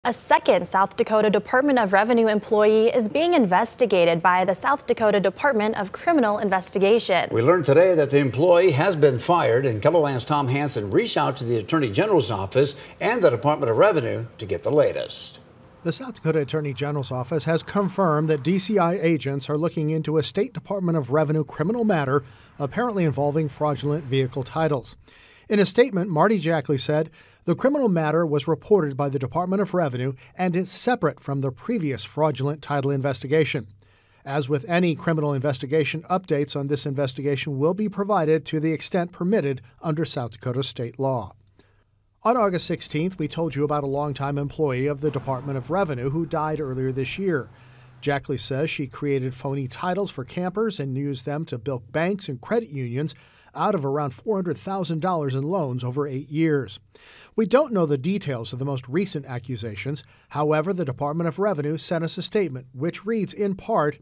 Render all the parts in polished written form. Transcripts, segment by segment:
A second South Dakota Department of Revenue employee is being investigated by the South Dakota Department of Criminal Investigation. We learned today that the employee has been fired, and KELOLAND's Tom Hansen reached out to the Attorney General's office and the Department of Revenue to get the latest. The South Dakota Attorney General's office has confirmed that DCI agents are looking into a State Department of Revenue criminal matter apparently involving fraudulent vehicle titles. In a statement, Marty Jackley said, "The criminal matter was reported by the Department of Revenue and is separate from the previous fraudulent title investigation. As with any criminal investigation, updates on this investigation will be provided to the extent permitted under South Dakota state law." On August 16th, we told you about a longtime employee of the Department of Revenue who died earlier this year. Jackley says she created phony titles for campers and used them to bilk banks and credit unions out of around $400,000 in loans over 8 years. We don't know the details of the most recent accusations. However, the Department of Revenue sent us a statement which reads in part,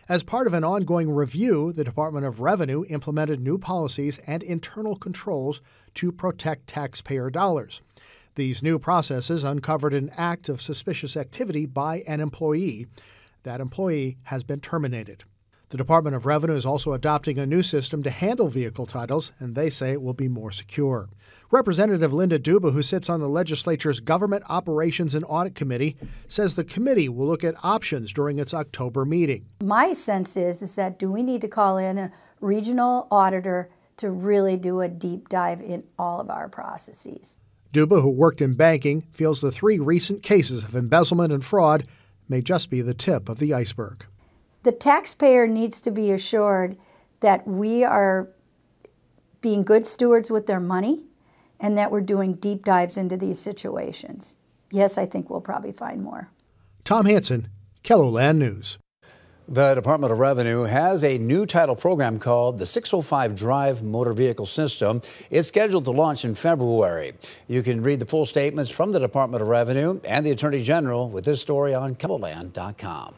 "As part of an ongoing review, the Department of Revenue implemented new policies and internal controls to protect taxpayer dollars. These new processes uncovered an act of suspicious activity by an employee. That employee has been terminated." The Department of Revenue is also adopting a new system to handle vehicle titles, and they say it will be more secure. Representative Linda Duba, who sits on the legislature's Government Operations and Audit Committee, says the committee will look at options during its October meeting. My sense is that do we need to call in a regional auditor to really do a deep dive in all of our processes? Duba, who worked in banking, feels the 3 recent cases of embezzlement and fraud may just be the tip of the iceberg. The taxpayer needs to be assured that we are being good stewards with their money and that we're doing deep dives into these situations. Yes, I think we'll probably find more. Tom Hansen, KELOLAND News. The Department of Revenue has a new title program called the 605 Drive Motor Vehicle System. It's scheduled to launch in February. You can read the full statements from the Department of Revenue and the Attorney General with this story on KELOLAND.com.